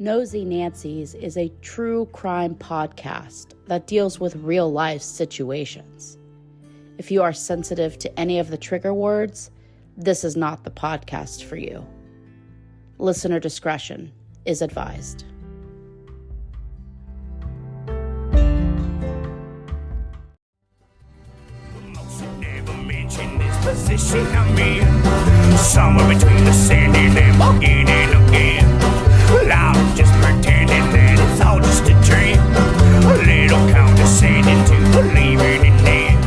Nosy Nancy's is a true crime podcast that deals with real-life situations. If you are sensitive to any of the trigger words, this is not the podcast for you. Listener discretion is advised. Position I'm in, somewhere between the sand and again and again. Well, I'm just pretending that it's all just a dream, a little condescending to believing in it.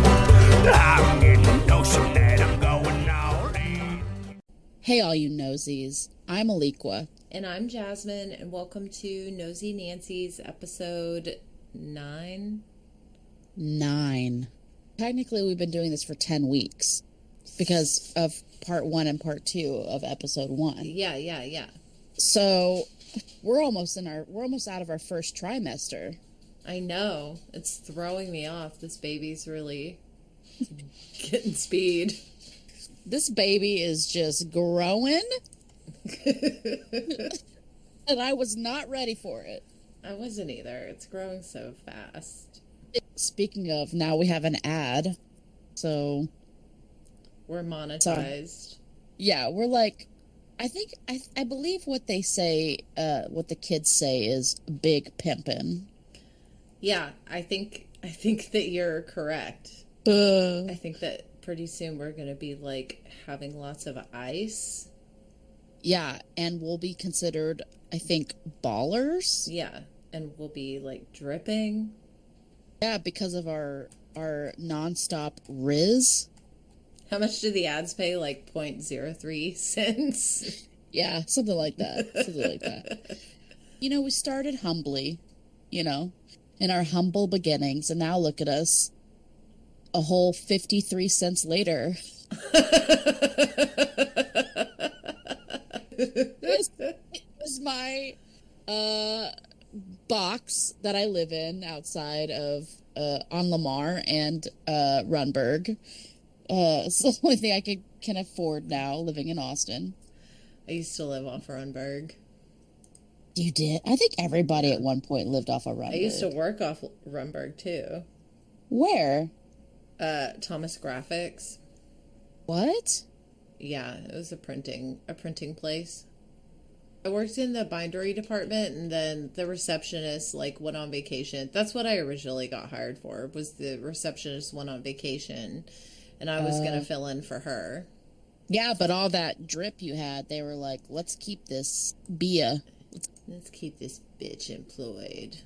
I'm getting the notion that I'm going all in. Hey, all you nosies. I'm Alequah. And I'm Jasmine, and welcome to Nosy Nancy's episode 9. 9. Technically, we've been doing this for 10 weeks. Because of part 1 and part 2 of episode 1. Yeah. So we're almost out of our first trimester. I know. It's throwing me off. This baby's really getting speed. This baby is just growing. And I was not ready for it. I wasn't either. It's growing so fast. Speaking of, now we have an ad. So we're monetized. Yeah, we're like, I believe what they say, what the kids say is big pimpin'. Yeah, I think that you're correct. I think that pretty soon we're going to be like having lots of ice. Yeah, and we'll be considered, I think, ballers. Yeah, and we'll be like dripping. Yeah, because of our nonstop Riz. How much do the ads pay? Like 0.03 cents? Yeah, something like that. You know, we started humbly, in our humble beginnings, and now look at us, a whole 53 cents later. This is my box that I live in outside of on Lamar and Runberg. It's the only thing I can afford now, living in Austin. I used to live off Runberg. You did? I think everybody at one point lived off of Runberg. I used to work off Runberg, too. Where? Thomas Graphics. What? Yeah, it was a printing place. I worked in the bindery department, and then the receptionist, went on vacation. That's what I originally got hired for, was the receptionist went on vacation. And I was going to fill in for her. Yeah, but all that drip you had, they were like, let's keep this Bia. Let's keep this bitch employed.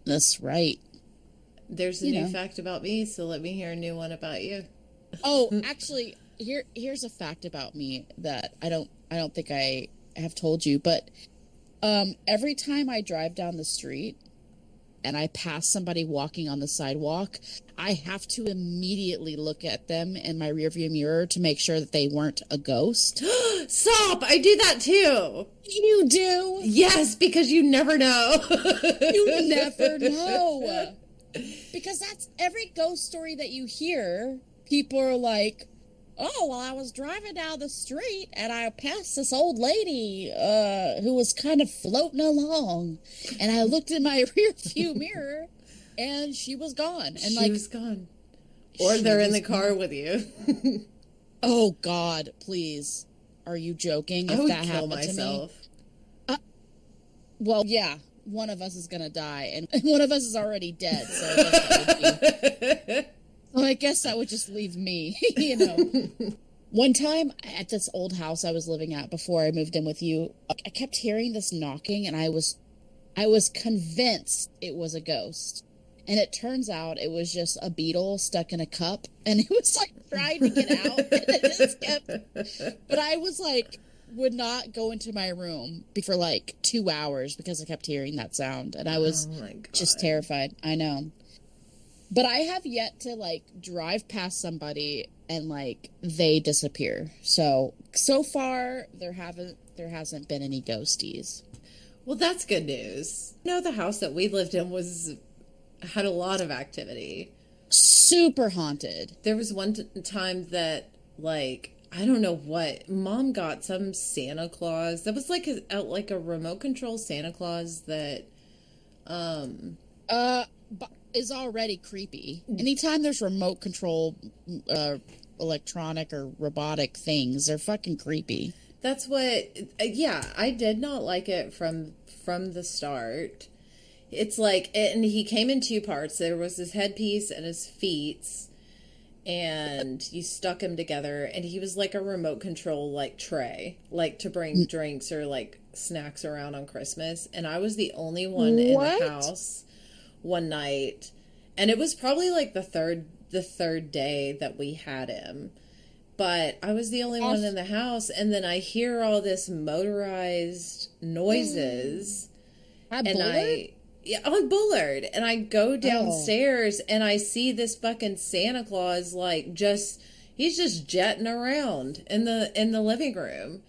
That's right. There's a new fact about me, so let me hear a new one about you. Oh, actually, here's a fact about me that I don't think I have told you, but every time I drive down the street and I pass somebody walking on the sidewalk, I have to immediately look at them in my rearview mirror to make sure that they weren't a ghost. Stop! I do that too! You do? Yes, because you never know. You never know. Because that's every ghost story that you hear, people are like, oh, well, I was driving down the street and I passed this old lady who was kind of floating along. And I looked in my rear view mirror and she was gone. And she was gone. Or they're in the car with you. Oh, God, please. Are you joking? If I would that kill happened myself. To me? Well, yeah. One of us is going to die. And one of us is already dead. So I guess that would just leave me, One time at this old house I was living at before I moved in with you, I kept hearing this knocking and I was convinced it was a ghost. And it turns out it was just a beetle stuck in a cup and it was trying to get out and it just kept, but I was would not go into my room for 2 hours because I kept hearing that sound and I was just terrified. I know. But I have yet to, drive past somebody and, they disappear. So far, there hasn't been any ghosties. Well, that's good news. The house that we lived in had a lot of activity. Super haunted. There was one time that, I don't know what. Mom got some Santa Claus. That was like a remote control Santa Claus that is already creepy. Anytime there's remote control electronic or robotic things, they're fucking creepy. That's what yeah, I did not like it from the start. It's like, and he came in two parts. There was his headpiece and his feet, and you stuck him together, and he was like a remote control like tray, like to bring drinks or like snacks around on Christmas. And I was the only one in the house one night, and it was probably like the third day that we had him, but I was the only one in the house. And then I hear all this motorized noises, on Bullard, and I go downstairs and I see this fucking Santa Claus like he's just jetting around in the living room.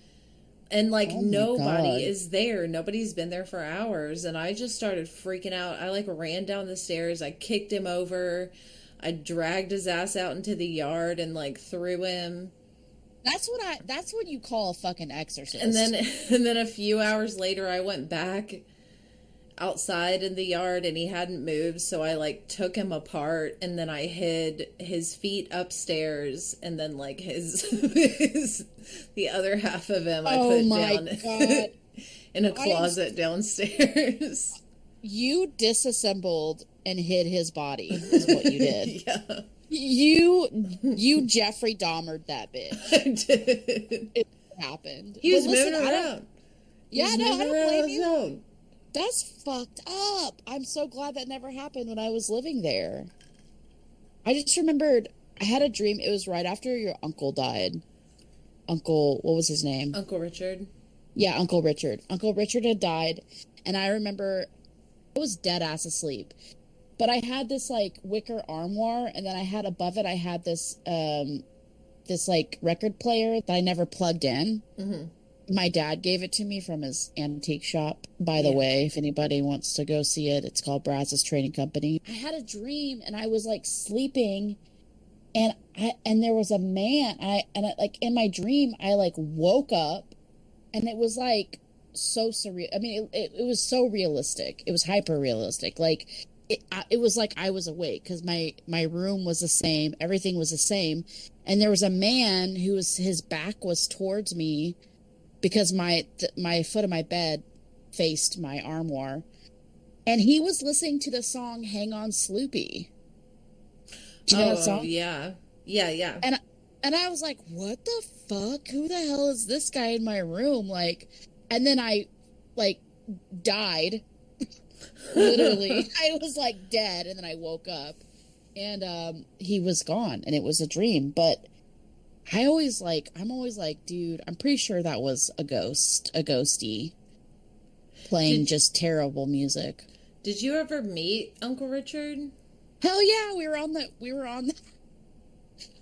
And, like, nobody is there. Nobody's been there for hours. And I just started freaking out. I, like, ran down the stairs. I kicked him over. I dragged his ass out into the yard and, like, threw him. That's what you call a fucking exorcist. And then a few hours later, I went back outside in the yard and he hadn't moved, so I like took him apart, and then I hid his feet upstairs, and then like his the other half of him I put down in a closet downstairs. You disassembled and hid his body is what you did. Yeah. You Jeffrey Dahmered that bitch. I did. It happened. He was moving around. I don't blame you. That's fucked up. I'm so glad that never happened when I was living there. I just remembered I had a dream. It was right after your uncle died. What was his name? Uncle Richard. Yeah, Uncle Richard. Uncle Richard had died, and I remember I was dead ass asleep. But I had this like wicker armoire, and then I had above it, I had this this like record player that I never plugged in. Mm-hmm. My dad gave it to me from his antique shop, by the way. If anybody wants to go see it, it's called Brazz's Trading Company. I had a dream, and I was like sleeping, and there was a man. Like in my dream, I like woke up, and it was like so surreal. I mean, it was so realistic. It was hyper realistic. Like it was like I was awake because my room was the same, everything was the same, and there was a man his back was towards me, because my foot of my bed faced my armoire, and he was listening to the song "Hang On, Sloopy." Do you know that song? Yeah. And I was like, "What the fuck? Who the hell is this guy in my room?" Like, and then I like died. Literally, I was like dead, and then I woke up, and he was gone, and it was a dream, but. I'm always like, dude, I'm pretty sure that was a ghosty playing just terrible music. Did you ever meet Uncle Richard? Hell yeah, we were on the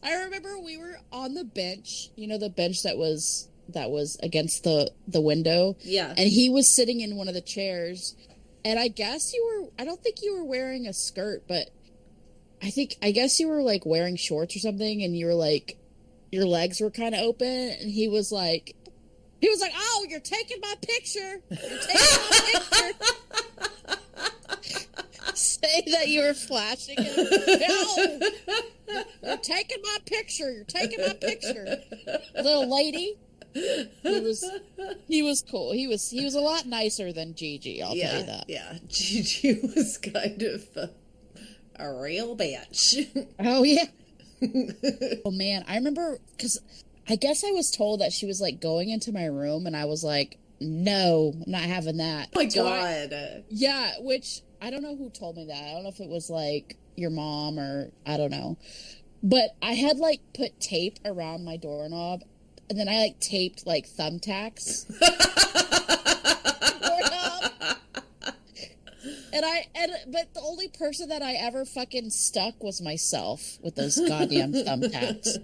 I remember we were on the bench, you know, the bench that was against the window. Yeah. And he was sitting in one of the chairs, and I don't think you were wearing a skirt, but I guess you were like wearing shorts or something, and you were like, your legs were kind of open, and he was like, "Oh, you're taking my picture. You're taking my picture." Say that you were flashing him. No, you're taking my picture. You're taking my picture, little lady. He was cool. He was a lot nicer than Gigi. I'll tell you that. Yeah, Gigi was kind of a real bitch. Oh yeah. Oh man, I remember because I guess I was told that she was like going into my room, and I was like, no, I'm not having that. Oh my God. Yeah, which I don't know who told me that. I don't know if it was like your mom or I don't know. But I had like put tape around my doorknob, and then I like taped like thumbtacks. But the only person that I ever fucking stuck was myself with those goddamn thumbtacks.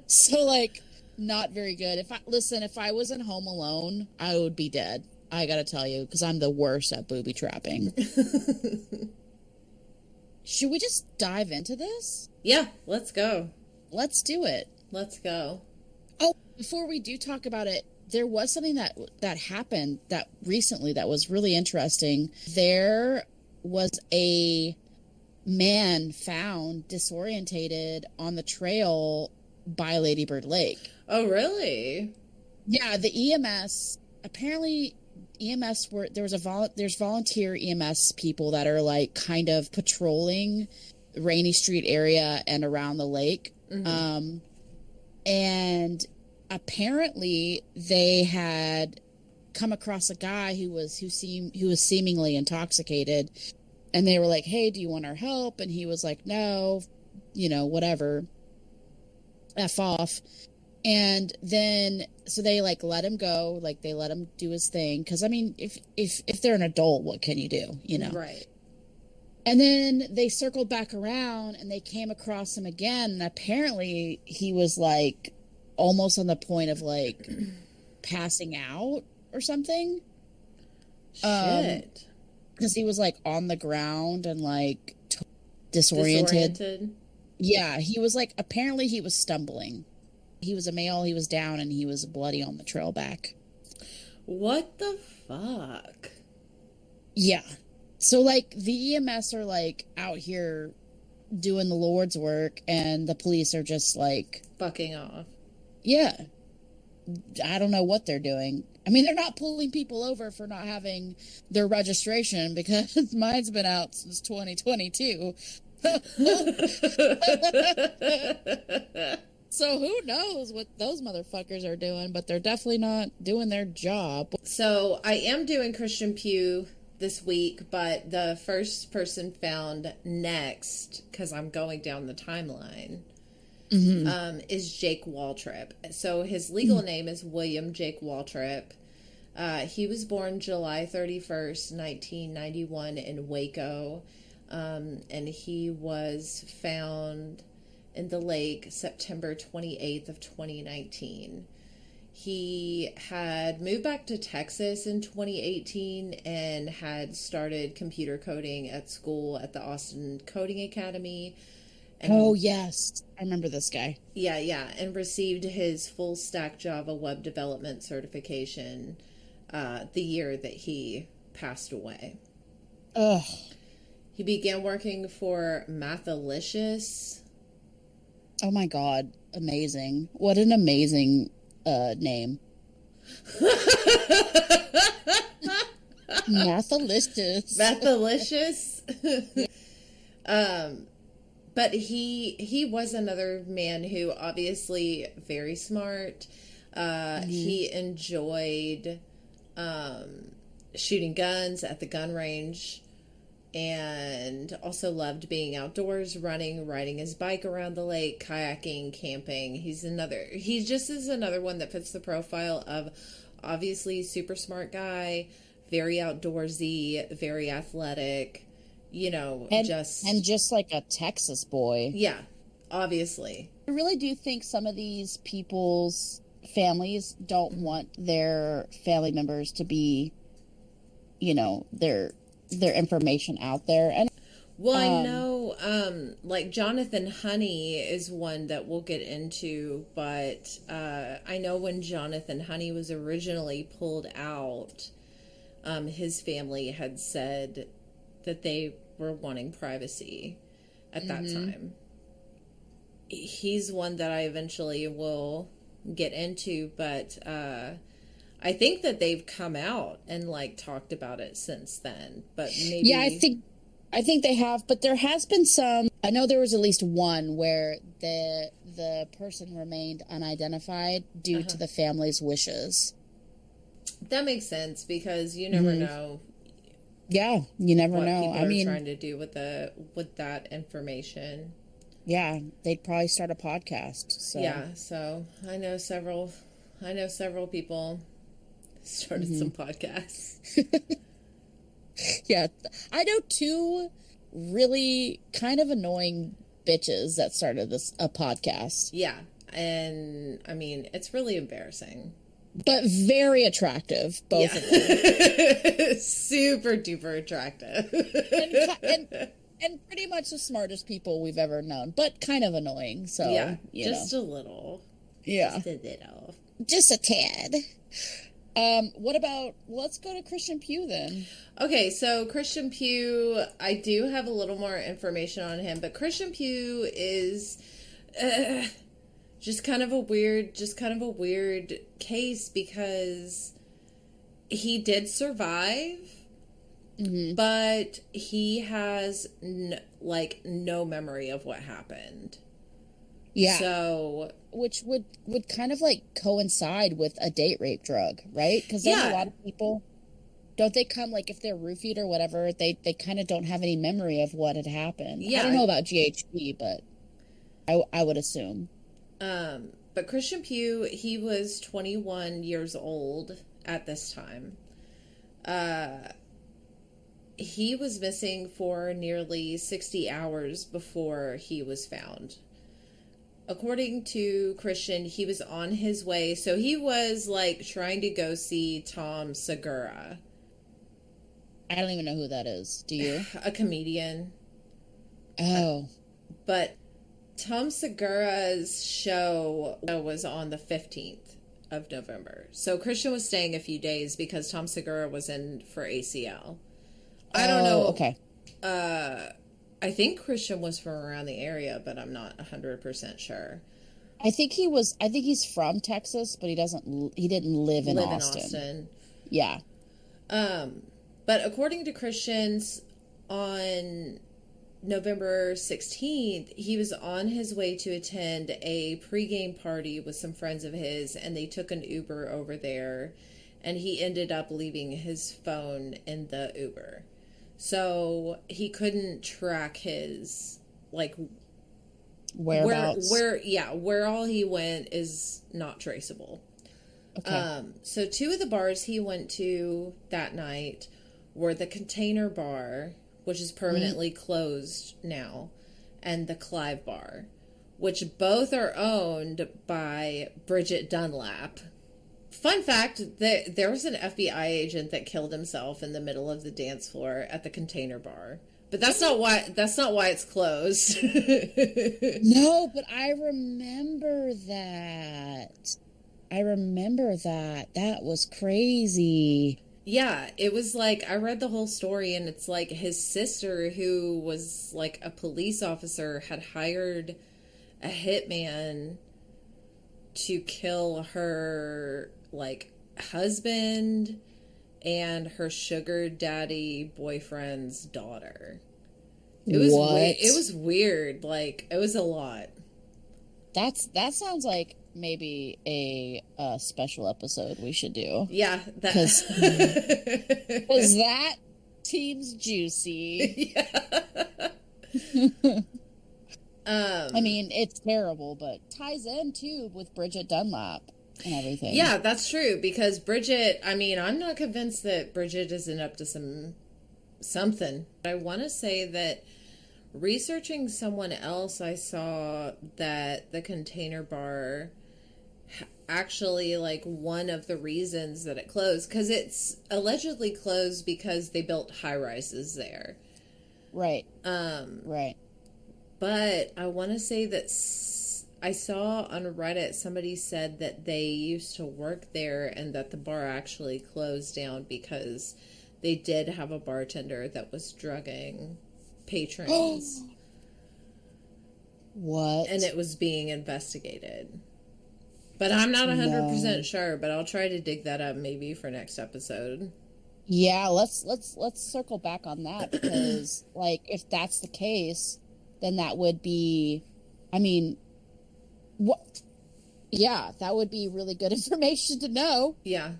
So like, not very good. If I wasn't home alone, I would be dead. I gotta tell you, because I'm the worst at booby trapping. Should we just dive into this? Yeah, let's go. Let's do it. Let's go. Oh, Before we do talk about it, there was something that happened that recently that was really interesting. There was a man found disorientated on the trail by Lady Bird Lake. Oh, really? Yeah, the EMS, apparently EMS there's volunteer EMS people that are like kind of patrolling the Rainy Street area and around the lake. Mm-hmm. And apparently they had come across a guy who was seemingly intoxicated, and they were like, "Hey, do you want our help?" And he was like, "No, whatever, F off." And then so they like let him go, like they let him do his thing, because I mean, if they're an adult, what can you do, Right. And then they circled back around and they came across him again, and apparently he was like almost on the point of like passing out or something. Shit. Because he was like on the ground and like disoriented. Yeah, he was like, apparently he was stumbling. He was a male, he was down, and he was bloody on the trail back. What the fuck? Yeah. So like the EMS are like out here doing the Lord's work, and the police are just like fucking off. Yeah. I don't know what they're doing. I mean, they're not pulling people over for not having their registration, because mine's been out since 2022. So who knows what those motherfuckers are doing, but they're definitely not doing their job. So I am doing Christian Pugh this week, but the first person found next, because I'm going down the timeline, is Jake Waltrip. So his legal name is William Jake Waltrip. He was born July 31st, 1991 in Waco, and he was found in the lake September 28th of 2019. He had moved back to Texas in 2018 and had started computer coding at school at the Austin Coding Academy. And, oh, yes. I remember this guy. Yeah. And received his full stack Java web development certification the year that he passed away. Ugh. He began working for Mathalicious. Oh my God. Amazing. What an amazing name. Mathalicious. But he was another man who obviously very smart. He enjoyed shooting guns at the gun range, and also loved being outdoors, running, riding his bike around the lake, kayaking, camping. He just is another one that fits the profile of obviously super smart guy, very outdoorsy, very athletic, and just like a Texas boy. Yeah, obviously. I really do think some of these people's families don't want their family members to be, their information out there. And I know like Jonathan Honey is one that we'll get into, but I know when Jonathan Honey was originally pulled out, his family had said that they were wanting privacy at that time. He's one that I eventually will get into, but I think that they've come out and like talked about it since then, but maybe. Yeah, I think they have, but there has been some. I know there was at least one where the person remained unidentified due to the family's wishes. That makes sense, because you never know. Yeah, you never what know. People I mean, trying to do with that information. Yeah, they'd probably start a podcast. So. Yeah, so I know several people started some podcasts. Yeah, I know two really kind of annoying bitches that started a podcast. Yeah, and I mean, it's really embarrassing. But very attractive, both of them. Super duper attractive. and pretty much the smartest people we've ever known, but kind of annoying. So, yeah, just a little. Yeah. Just a little. Just a tad. What about, let's go to Christian Pugh then. Okay, so Christian Pugh, I do have a little more information on him, but Christian Pugh is just kind of a weird case because he did survive, but he has no memory of what happened. Yeah. So, which would kind of like coincide with a date rape drug, right? Because there's a lot of people, don't they come, like, if they're roofied or whatever, they kind of don't have any memory of what had happened. Yeah. I don't know about GHB, but I would assume. But Christian Pugh, he was 21 years old at this time. He was missing for nearly 60 hours before he was found. According to Christian, he was on his way. So he was, like, trying to go see Tom Segura. I don't even know who that is. Do you? A comedian. Oh. But Tom Segura's show was on the 15th of November. So Christian was staying a few days because Tom Segura was in for ACL. I don't know. Okay. I think Christian was from around the area, but I'm not 100% sure. I think he's from Texas, but he didn't live in Austin. Yeah. But according to Christian's, on November 16th, he was on his way to attend a pregame party with some friends of his, and they took an Uber over there, and he ended up leaving his phone in the Uber. So he couldn't track his, like, whereabouts. Where all he went is not traceable. Okay. So two of the bars he went to that night were the Container Bar, which is permanently closed now, and the Clive Bar, which both are owned by Bridget Dunlap. Fun fact, there was an FBI agent that killed himself in the middle of the dance floor at the Container Bar. But that's not why it's closed. No, but I remember that. That was crazy. Yeah, it was like, I read the whole story, and it's like his sister, who was like a police officer, had hired a hitman to kill her, like, husband and her sugar daddy boyfriend's daughter. It was weird. Like, it was a lot. That sounds like maybe a special episode we should do. Yeah, because that seems juicy. Yeah. I mean, it's terrible, but ties in too with Bridget Dunlap and everything. Yeah, that's true, because Bridget, I mean, I'm not convinced that Bridget isn't up to something. I want to say that researching someone else, I saw that the Container Bar actually, like, one of the reasons that it closed, because it's allegedly closed because they built high-rises there. Right. Right. But I want to say that I saw on Reddit somebody said that they used to work there and that the bar actually closed down because they did have a bartender that was drugging patrons. What? And it was being investigated. But I'm not 100% sure, but I'll try to dig that up maybe for next episode. Yeah, let's circle back on that, because like, if that's the case, then that would be, I mean, what? Yeah, that would be really good information to know. Yeah.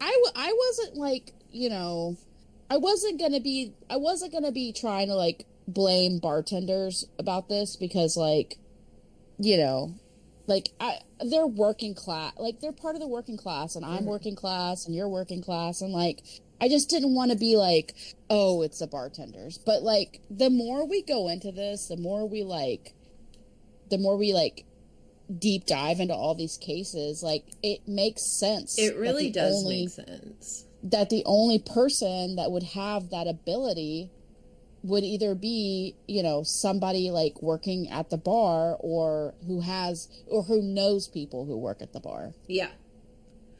I wasn't like, you know, I wasn't gonna be trying to like blame bartenders about this, because, like, you know, like, they're working class, like, they're part of the working class, and I'm working class, and you're working class, and, like, I just didn't want to be like, oh, it's the bartenders. But, like, the more we go into this, the more we deep dive into all these cases, like, it makes sense. It really does make sense. That the only person that would have that ability would either be, you know, somebody like working at the bar or who knows people who work at the bar. Yeah.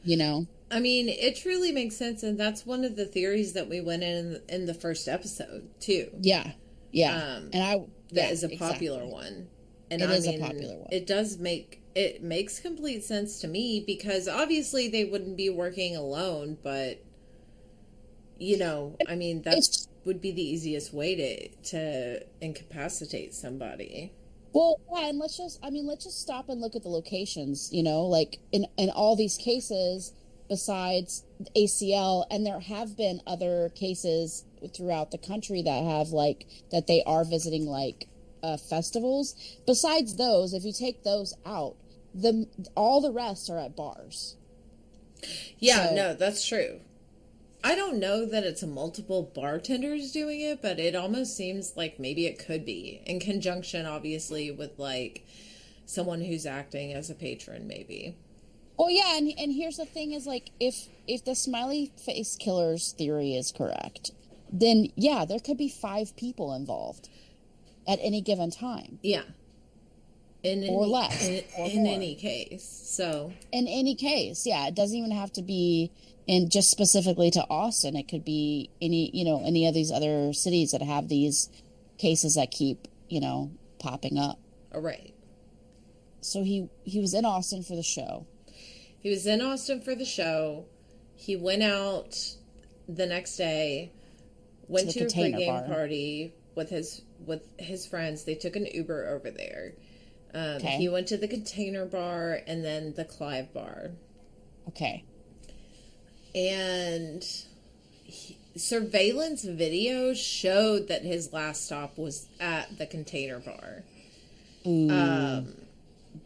You know? I mean, it truly makes sense, and that's one of the theories that we went in the first episode, too. Yeah. Yeah. That is a popular one. And it is a popular one. It makes complete sense to me, because obviously they wouldn't be working alone, but, you know, I mean, that's would be the easiest way to incapacitate somebody. Well, yeah, and let's just stop and look at the locations, you know, like in all these cases besides ACL, and there have been other cases throughout the country that have that they are visiting festivals. Besides those, if you take those out, all the rest are at bars. Yeah, no, that's true. I don't know that it's multiple bartenders doing it, but it almost seems like maybe it could be in conjunction, obviously, with someone who's acting as a patron, maybe. Well, yeah, and here's the thing is if the smiley face killer's theory is correct, then yeah, there could be 5 people involved at any given time. Yeah. Or less. In any case. So. In any case, yeah. It doesn't even have to be just specifically to Austin. It could be any of these other cities that have these cases that keep, popping up. All right. So he was in Austin for the show. He was in Austin for the show. He went out the next day, went to a pregame party with his friends. They took an Uber over there. Okay. He went to the Container Bar and then the Clive Bar. Okay. And surveillance video showed that his last stop was at the Container Bar.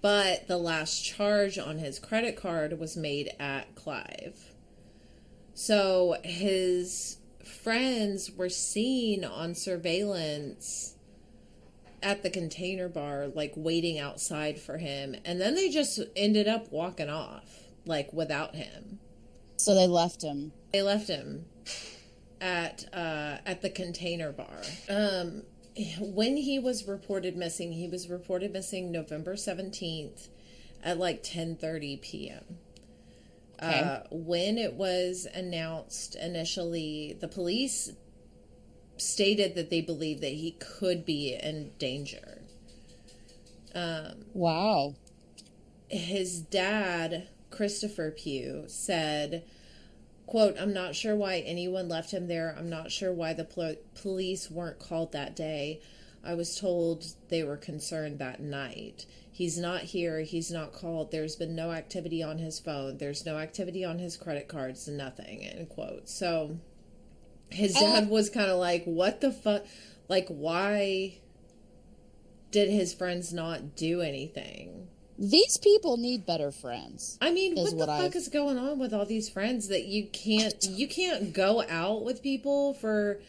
But the last charge on his credit card was made at Clive. So his friends were seen on surveillance at the Container Bar, waiting outside for him. And then they just ended up walking off, without him. So they left him. They left him at the Container Bar. When he was reported missing November 17th at 10:30 p.m. Okay. When it was announced initially, the police stated that they believed that he could be in danger. Wow. His dad, Christopher Pugh, said, quote, "I'm not sure why anyone left him there. I'm not sure why the police weren't called that day. I was told they were concerned that night. He's not here. He's not called. There's been no activity on his phone. There's no activity on his credit cards, nothing," end quote. So his dad was kind of like, what the fuck? Why did his friends not do anything? These people need better friends. I mean, what the fuck is going on with all these friends that you can't go out with people for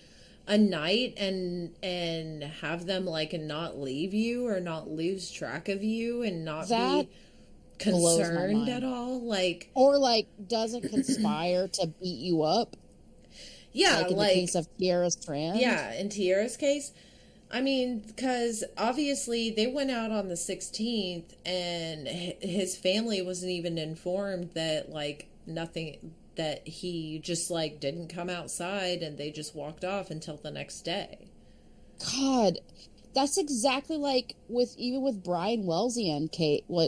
a night and have them not leave you or not lose track of you and not be concerned at all? Or doesn't conspire to beat you up? Yeah, in the case of Tiara's friend. Yeah, in Tiara's case. I mean, because obviously they went out on the 16th and his family wasn't even informed that, nothing, that he just, didn't come outside and they just walked off until the next day. God, that's exactly even with Brian Welsian,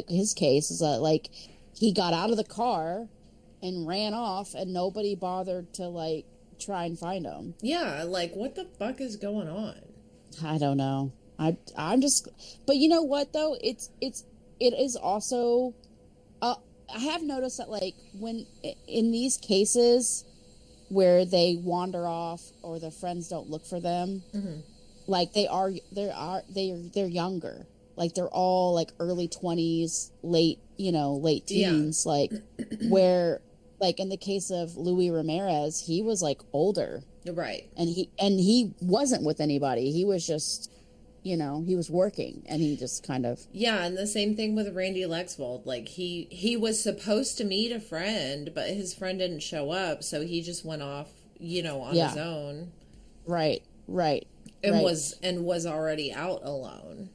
his case is that, he got out of the car and ran off and nobody bothered to, try and find him. Yeah, what the fuck is going on? I don't know. I'm just, but you know what though? It is also, I have noticed that when in these cases where they wander off or their friends don't look for them, mm-hmm. they're younger. They're all early 20s, late teens, yeah. Where in the case of Luis Ramirez, he was older. Right. And he wasn't with anybody. He was just, he was working and he just kind of. Yeah. And the same thing with Randy Lexvold. He was supposed to meet a friend, but his friend didn't show up. So he just went off, on his own. Right. Right. and Right. was already out alone.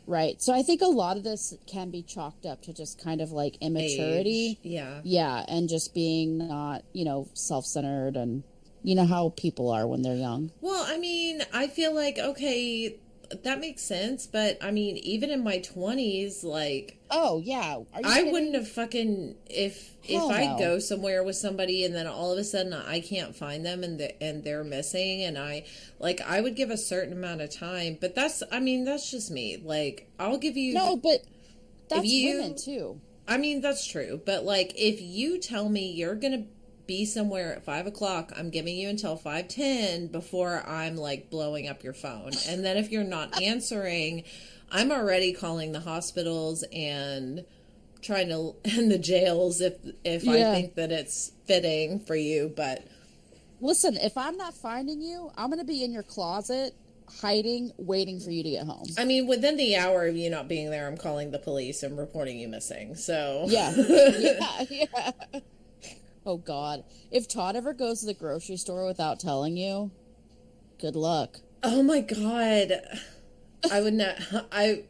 Right. So I think a lot of this can be chalked up to just kind of like immaturity. Age, yeah. Yeah. And just being not, self-centered, and you know how people are when they're young. Well, I mean, I feel like, okay, that makes sense, but I mean, even in my 20s, like, Oh, yeah. Are you I kidding? wouldn't have fucking, if Hell I no. go somewhere with somebody and then all of a sudden I can't find them and they're missing, and I would give a certain amount of time, but that's just me. Like, I'll give you, No, but that's you- women too. I mean, that's true, but like, if you tell me you're gonna be somewhere at 5 o'clock, I'm giving you until 5:10 before I'm like blowing up your phone. And then if you're not answering, I'm already calling the hospitals and trying to, and the jails if Yeah. I think that it's fitting for you. But Listen, if I'm not finding you, I'm going to be in your closet, hiding, waiting for you to get home. I mean, within the hour of you not being there, I'm calling the police and reporting you missing. So Yeah. Yeah. Oh, God. If Todd ever goes to the grocery store without telling you, good luck. Oh my God. I would not, I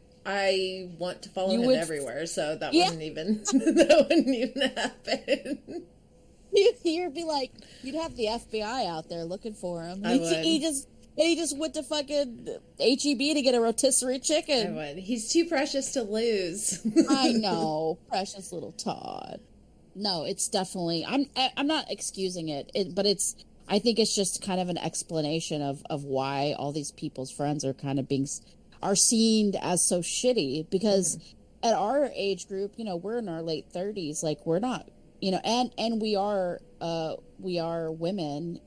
want to follow You him would- everywhere, so that Yeah. wouldn't even, that wouldn't even happen. You'd be like, you'd have the FBI out there looking for him. I would. He just went to fucking HEB to get a rotisserie I chicken. would. He's too precious to lose. I know, precious little Todd. No, it's definitely. I'm not excusing it, but I think it's just kind of an explanation of why all these people's friends are kind of are seen as so shitty, because at our age group, we're in our late 30s, like we're not, and we are women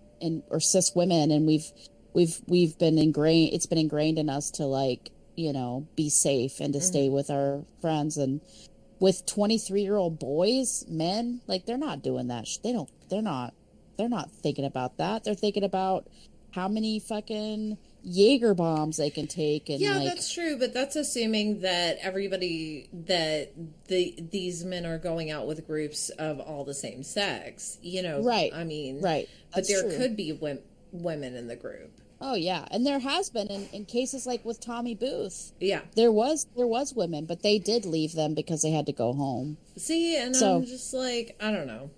or cis women, and we've been ingrained. It's been ingrained in us to like, be safe and to stay with our friends. And with 23-year-old boys, men, like they're not doing that. They're not thinking about that. They're thinking about how many fucking Jaeger bombs they can take. And Yeah, like, that's true, but that's assuming that these men are going out with groups of all the same sex. Right. I mean, right. But That's there true. could be women in the group. Oh yeah, and there has been in cases like with Tommy Booth. Yeah. There was women, but they did leave them because they had to go home. See, and So- I'm just like, I don't know.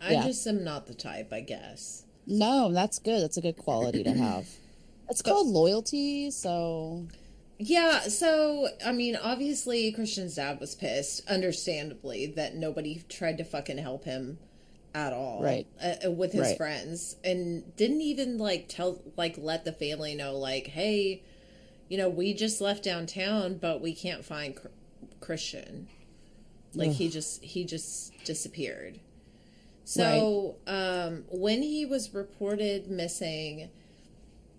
I Yeah. just am not the type, I guess. No, that's good. That's a good quality to have. It's called loyalty, so Yeah, so, I mean, obviously Christian's dad was pissed, understandably, that nobody tried to fucking help him at all. Right. With his Right. friends. And didn't even, let the family know, like, hey, we just left downtown, but we can't find Christian. Like, he just disappeared. So, when he was reported missing,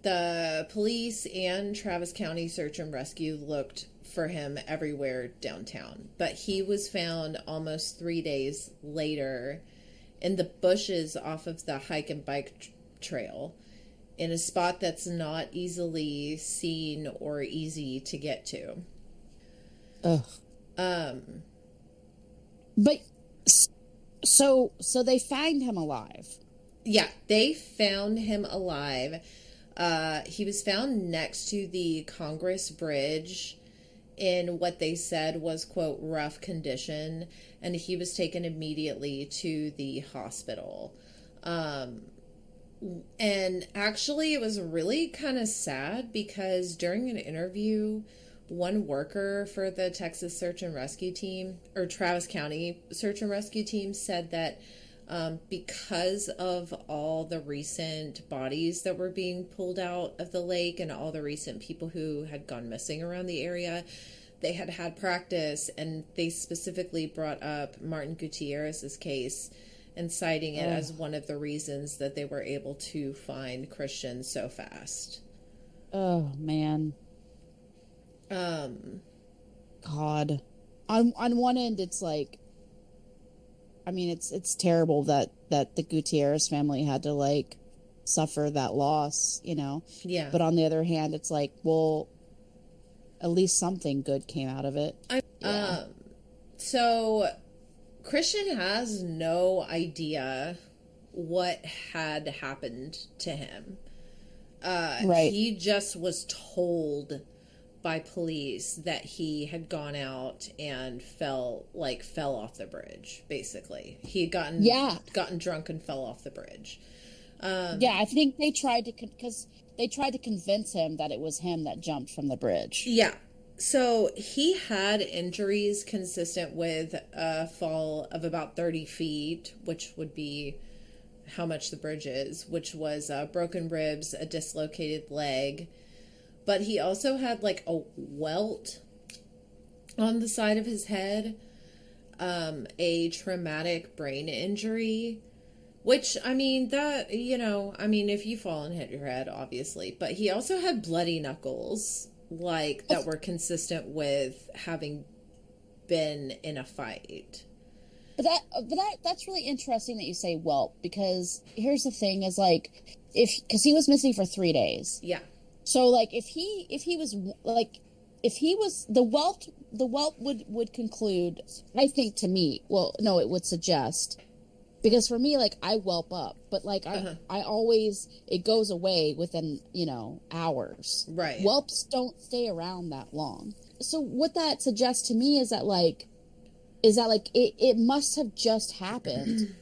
the police and Travis County Search and Rescue looked for him everywhere downtown. But he was found almost 3 days later in the bushes off of the hike and bike trail in a spot that's not easily seen or easy to get to. ugh. But so they find him alive. Yeah, they found him alive. He was found next to the Congress Bridge in what they said was, quote, rough condition, and he was taken immediately to the hospital. And actually, it was really kind of sad because during an interview, one worker for the Texas Search and Rescue Team, or Travis County Search and Rescue Team, said that because of all the recent bodies that were being pulled out of the lake and all the recent people who had gone missing around the area, they had practice, and they specifically brought up Martin Gutierrez's case and citing it as one of the reasons that they were able to find Christian so fast. Oh man. God. On one end, it's like, I mean, it's terrible that the Gutierrez family had to like suffer that loss, Yeah. But on the other hand, it's like, well, at least something good came out of it. So Christian has no idea what had happened to him. Right. He just was told by police that he had gone out and fell off the bridge. Basically, he had gotten drunk and fell off the bridge. Yeah, I think they tried to because they tried to convince him that it was him that jumped from the bridge. Yeah. So he had injuries consistent with a fall of about 30 feet, which would be how much the bridge is, which was broken ribs, a dislocated leg. But he also had like a welt on the side of his head, a traumatic brain injury, which, I mean, that, you know, I mean, if you fall and hit your head, obviously. But he also had bloody knuckles, like, that were consistent with having been in a fight. But that's really interesting that you say whelp, because here's the thing is like, because he was missing for 3 days. Yeah. So like if he was the whelp would conclude, I think, to me, well, no, it would suggest, because for me, like, I whelp up, but like I always, it goes away within, you know, hours. Right. Whelps don't stay around that long. So what that suggests to me is that it must have just happened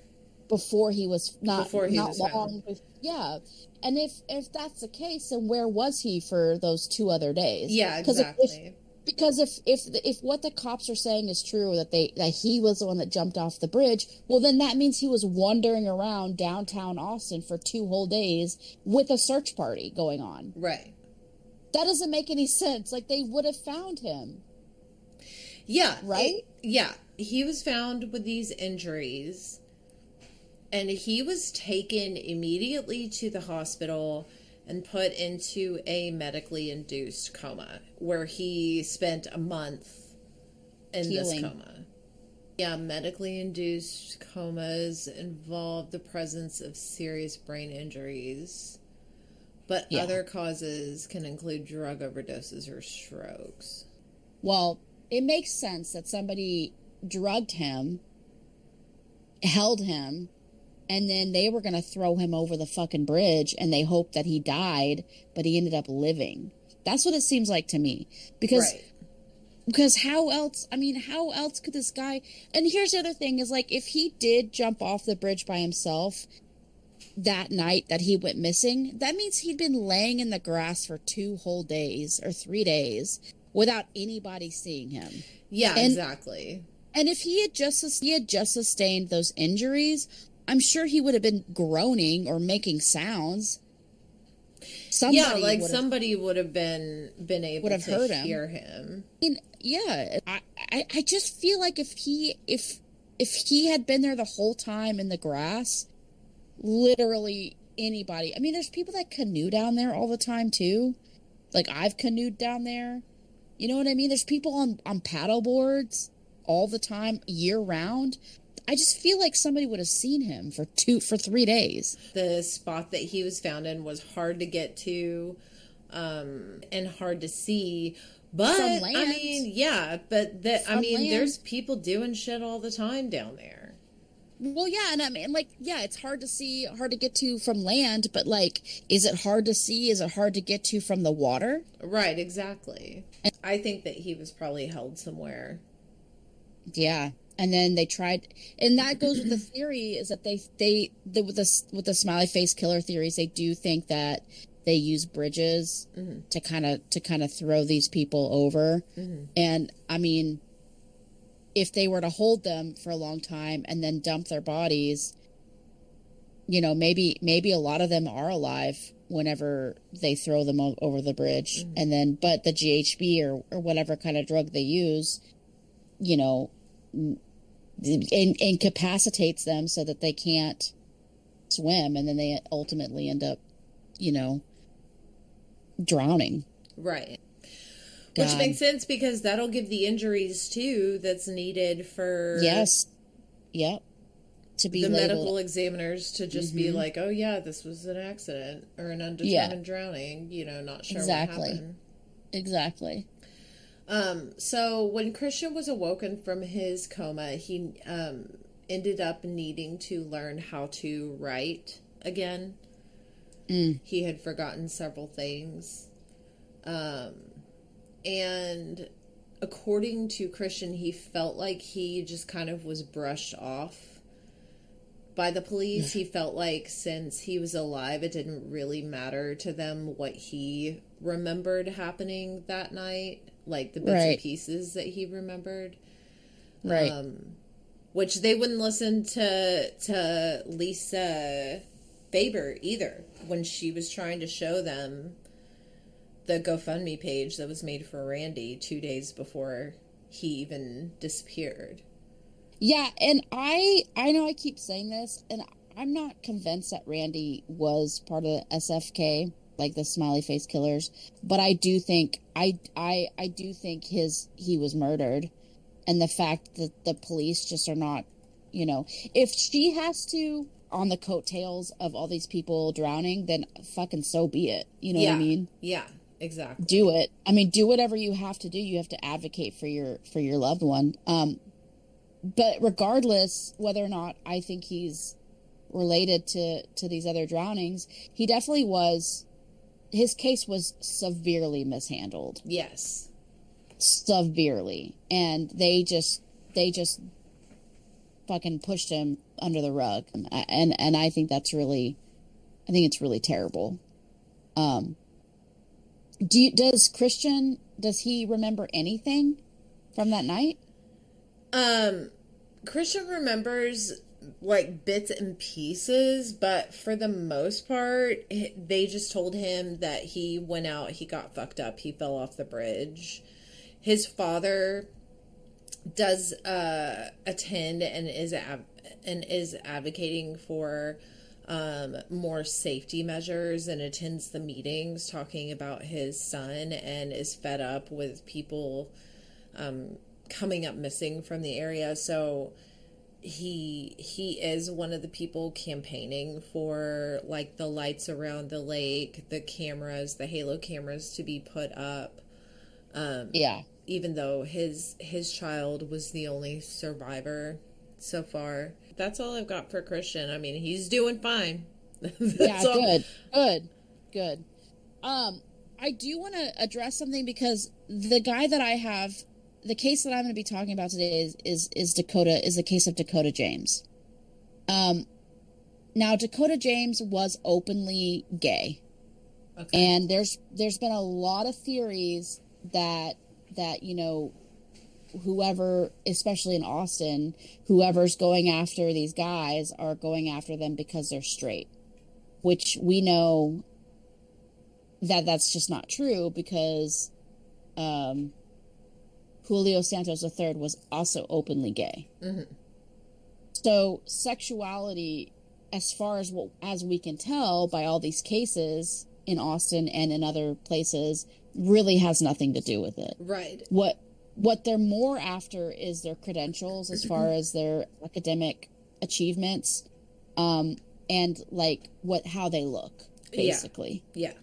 before he was not long. Yeah. And if that's the case, then where was he for those 2 other days? Yeah, exactly. Because if what the cops are saying is true, that he was the one that jumped off the bridge, well, then that means he was wandering around downtown Austin for 2 whole days with a search party going on. Right. That doesn't make any sense. Like, they would have found him. Yeah. Right? Yeah. He was found with these injuries, and he was taken immediately to the hospital and put into a medically induced coma, where he spent a month in this coma. Yeah, medically induced comas involve the presence of serious brain injuries, but other causes can include drug overdoses or strokes. Well, it makes sense that somebody drugged him, held him, and then they were going to throw him over the fucking bridge, and they hoped that he died, but he ended up living. That's what it seems like to me. Because how else could this guy... And here's the other thing, is like, if he did jump off the bridge by himself that night that he went missing, that means he'd been laying in the grass for 2 whole days or 3 days without anybody seeing him. Yeah, exactly. And if he had just sustained those injuries, I'm sure he would have been groaning or making sounds. Somebody would have been able to hear him. I mean, yeah, I just feel like if he had been there the whole time in the grass, literally anybody. I mean, there's people that canoe down there all the time too. Like, I've canoed down there. You know what I mean? There's people on paddle boards all the time, year round. I just feel like somebody would have seen him for 3 days. The spot that he was found in was hard to get to, and hard to see. But From land. I mean, yeah, but there's people doing shit all the time down there. Well, yeah, and I mean, like, yeah, it's hard to see, hard to get to from land, but like, is it hard to see? Is it hard to get to from the water? Right, exactly. I think that he was probably held somewhere. Yeah. And then they tried, and that goes with the theory is that they with the smiley face killer theories, they do think that they use bridges to kind of throw these people over. Mm-hmm. And I mean, if they were to hold them for a long time and then dump their bodies, you know, maybe a lot of them are alive whenever they throw them over the bridge. Mm-hmm. And then, but the GHB or whatever kind of drug they use, you know, incapacitates them so that they can't swim, and then they ultimately end up, you know, drowning. Right. Which makes sense, because that'll give the injuries too that's needed for to be the labeled. medical examiners to just be like, oh yeah, this was an accident or an undetermined drowning, you know, not sure what happened. Exactly. So when Christian was awoken from his coma, he ended up needing to learn how to write again. He had forgotten several things. And according to Christian, he felt like he just kind of was brushed off by the police. He felt like since he was alive, it didn't really matter to them what he remembered happening that night, like the bits and pieces that he remembered. Right. Which they wouldn't listen to Lisa Faber either when she was trying to show them the GoFundMe page that was made for Randy 2 days before he even disappeared. Yeah, and I know I keep saying this, and I'm not convinced that Randy was part of the SFK, like the smiley face killers, but I do think he was murdered, and the fact that the police just are not, if she has to on the coattails of all these people drowning, then fucking so be it. You know what I mean? Yeah, exactly. Do it. I mean, do whatever you have to do. You have to advocate for your loved one. But regardless whether or not I think he's related to these other drownings, he definitely was. His case was severely mishandled. Yes. Severely. And they just fucking pushed him under the rug. And I think it's really terrible. Does he remember anything from that night? Christian remembers like bits and pieces, but for the most part, they just told him that he went out, he got fucked up, he fell off the bridge. His father does attend and is advocating for more safety measures, and attends the meetings talking about his son, and is fed up with people coming up missing from the area. So he is one of the people campaigning for like the lights around the lake, the cameras, the halo cameras to be put up. Even though his child was the only survivor so far. That's all I've got for Christian. I mean, he's doing fine. Good. I do want to address something, because the guy that I have, the case that I'm going to be talking about today is Dakota, is the case of Dakota James. Now Dakota James was openly gay. Okay. And there's been a lot of theories that whoever, especially in Austin, whoever's going after these guys are going after them because they're straight, which we know that that's just not true, because Julio Santos III was also openly gay. Mm-hmm. So sexuality, as far as we can tell by all these cases in Austin and in other places, really has nothing to do with it. Right. What they're more after is their credentials as far as their academic achievements, and like how they look, basically. Yeah.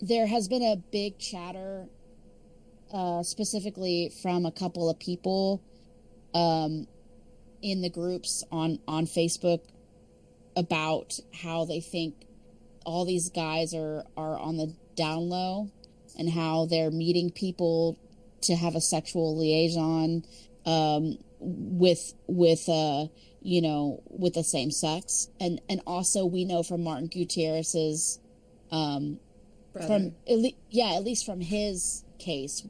There has been a big chatter, specifically from a couple of people, in the groups on Facebook, about how they think all these guys are on the down low, and how they're meeting people to have a sexual liaison with the same sex, and also we know from Martin Gutierrez's at least from his case,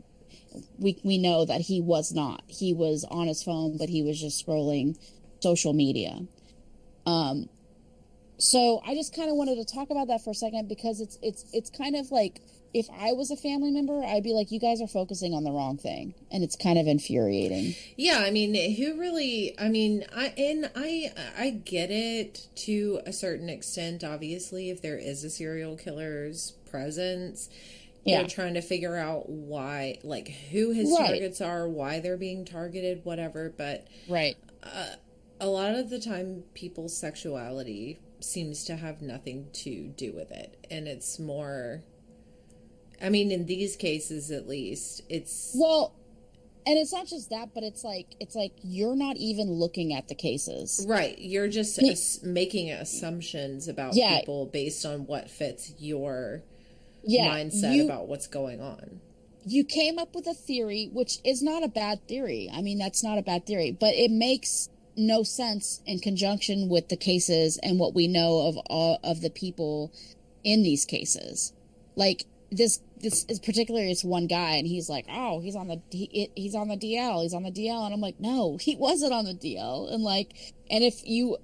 we know that he was not. He was on his phone, but he was just scrolling social media. So I just kind of wanted to talk about that for a second, because it's kind of like, if I was a family member, I'd be like, you guys are focusing on the wrong thing, and it's kind of infuriating. Yeah, I mean, I get it to a certain extent. Obviously, if there is a serial killer's presence, they're trying to figure out why, like, who his targets are, why they're being targeted, whatever. But a lot of the time, people's sexuality seems to have nothing to do with it, and it's more, I mean, in these cases at least, it's And it's not just that, but it's like you're not even looking at the cases. Right. You're just making assumptions about people based on what fits your mindset about what's going on. You came up with a theory, which is not a bad theory. I mean, that's not a bad theory, but it makes no sense in conjunction with the cases and what we know of all of the people in these cases. Like this is particularly it's one guy, and he's like, oh, he's on the DL, and I'm like, no, he wasn't on the DL. And like, and if you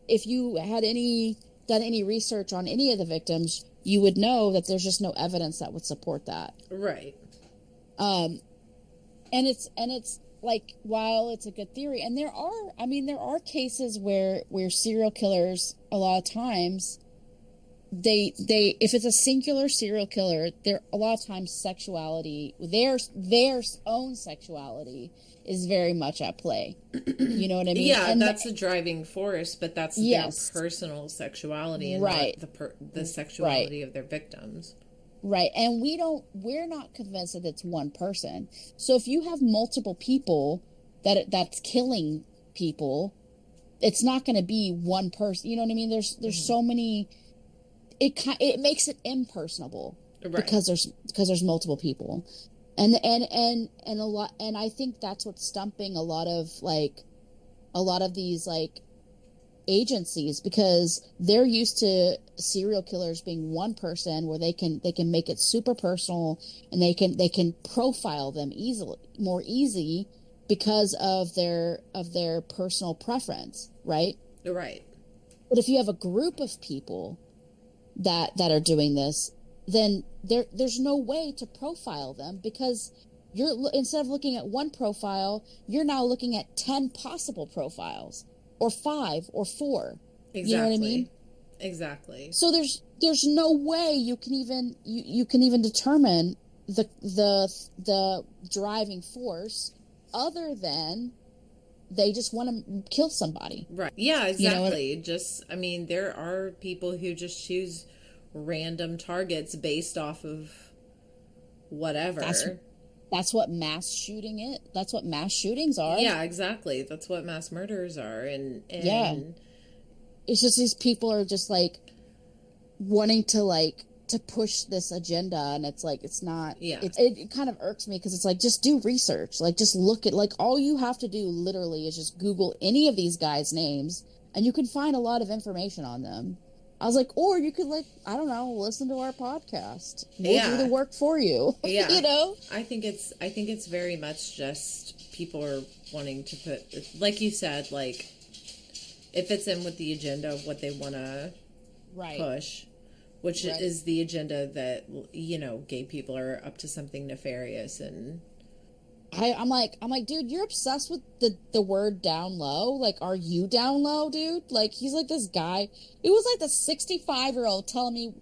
had done any research on any of the victims, you would know that there's just no evidence that would support that. Right. And it's like, while it's a good theory, and there are cases where serial killers, a lot of times, they if it's a singular serial killer, there a lot of times sexuality, their own sexuality is very much at play. You know what I mean? Yeah, and that's a driving force, but that's their personal sexuality, and right, not the sexuality of their victims. Right. And we're not convinced that it's one person. So if you have multiple people that's killing people, it's not going to be one person. You know what I mean? There's so many, it makes it impersonable, right, because there's multiple people. And a lot, and I think that's what's stumping a lot of these like agencies, because they're used to serial killers being one person where they can make it super personal, and they can profile them more easy because of their personal preference, right? Right. But if you have a group of people that are doing this, then there's no way to profile them, because instead of looking at one profile, you're now looking at 10 possible profiles, or 5 or 4. Exactly. You know what I mean? Exactly. So there's no way you can even determine the driving force, other than they just want to kill somebody. Right. Yeah, exactly. You know, there are people who just choose random targets based off of whatever. That's what mass shootings are. Yeah, exactly. That's what mass murders are. And yeah. It's just these people are just like wanting to push this agenda, and it's like, it's not, it kind of irks me, because it's like, just do research. Like, just look at, like, all you have to do literally is just Google any of these guys' names, and you can find a lot of information on them. I was like, or you could, like, I don't know, listen to our podcast. We'll do the work for you. Yeah. You know? I think it's very much just people are wanting to put, like you said, like, it fits in with the agenda of what they want to push, which is the agenda that, you know, gay people are up to something nefarious. And I'm like, dude, you're obsessed with the word down low. Like, are you down low, dude? Like, he's like this guy. It was like the 65-year-old telling me,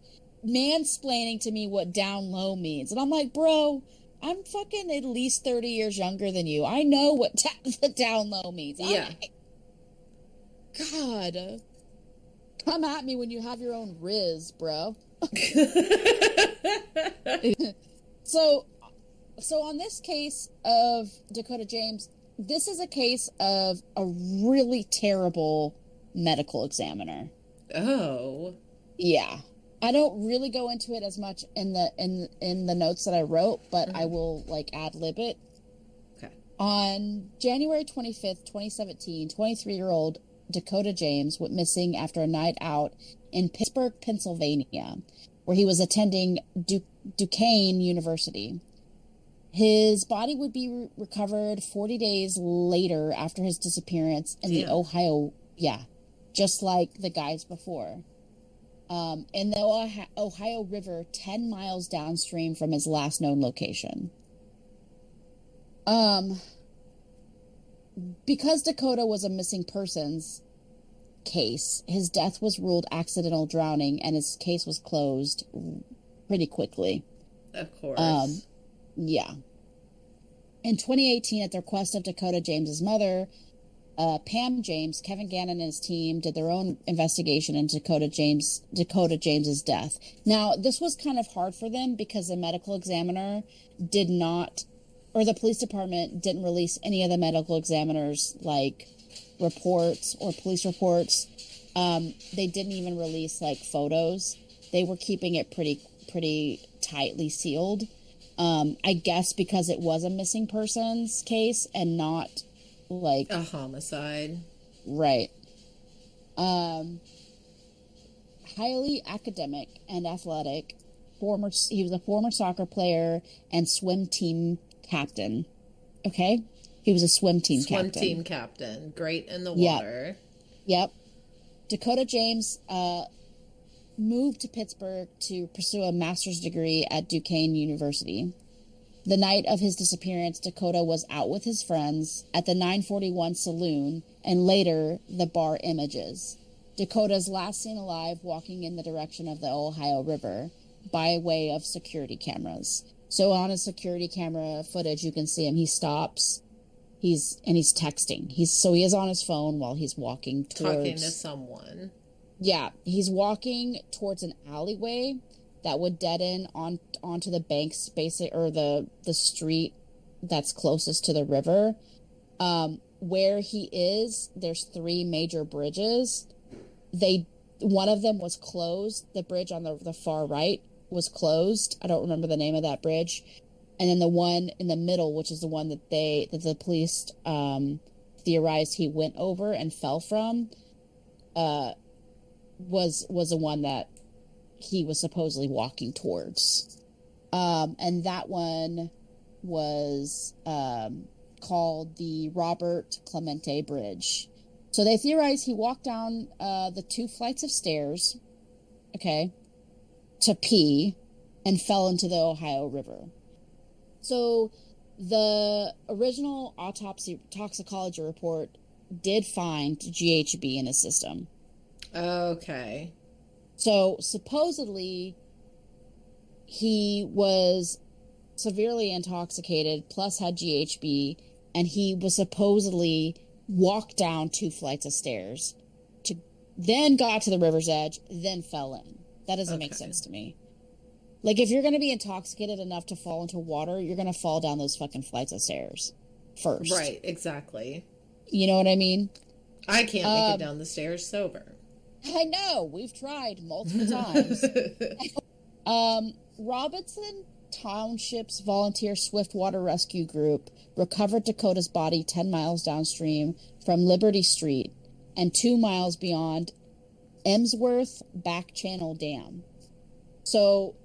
mansplaining to me what down low means. And I'm like, bro, I'm fucking at least 30 years younger than you. I know what the down low means. Yeah. God. Come at me when you have your own Riz, bro. So on this case of Dakota James, this is a case of a really terrible medical examiner. Oh. Yeah. I don't really go into it as much in the notes that I wrote, but I will, like, ad-lib it. Okay. On January 25th, 2017, 23-year-old Dakota James went missing after a night out in Pittsburgh, Pennsylvania, where he was attending Duquesne University. His body would be recovered 40 days later after his disappearance in the Ohio, just like the guys before, in the Ohio River, 10 miles downstream from his last known location. Because Dakota was a missing persons case, his death was ruled accidental drowning, and his case was closed pretty quickly. Of course. Yeah. In 2018, at the request of Dakota James's mother, Pam James, Kevin Gannon and his team did their own investigation into Dakota James's death. Now, this was kind of hard for them because the medical examiner did not or the police department didn't release any of the medical examiners like reports or police reports. They didn't even release like photos. They were keeping it pretty tightly sealed. I guess because it was a missing persons case and not like a homicide. Right. Highly academic and athletic. He was a former soccer player and swim team captain. Okay? He was a swim team captain. Swim team captain. Great in the water. Yep. Dakota James moved to Pittsburgh to pursue a master's degree at Duquesne University. The night of his disappearance, Dakota was out with his friends at the 941 Saloon and later the Bar Images. Dakota's last seen alive walking in the direction of the Ohio River by way of security cameras. So on his security camera footage, you can see him. He stops. He's texting. He is on his phone while he's walking towards... Talking to someone. Yeah, he's walking towards an alleyway that would dead end onto the banks, or the street that's closest to the river. Where he is, there's 3 major bridges. One of them was closed. The bridge on the far right was closed. I don't remember the name of that bridge. And then the one in the middle, which is the one that the police theorized he went over and fell from, was the one that he was supposedly walking towards. And that one was called the Robert Clemente Bridge. So they theorize he walked down the 2 flights of stairs, okay, to pee, and fell into the Ohio River. So the original autopsy toxicology report did find GHB in his system. Okay. So supposedly he was severely intoxicated plus had GHB, and he was supposedly walked down 2 flights of stairs, then got to the river's edge, then fell in. That doesn't make sense to me. Like, if you're going to be intoxicated enough to fall into water, you're going to fall down those fucking flights of stairs first. Right, exactly. You know what I mean? I can't make it down the stairs sober. I know. We've tried multiple times. Robinson Township's volunteer Swiftwater Rescue Group recovered Dakota's body 10 miles downstream from Liberty Street and 2 miles beyond Emsworth Back Channel Dam. So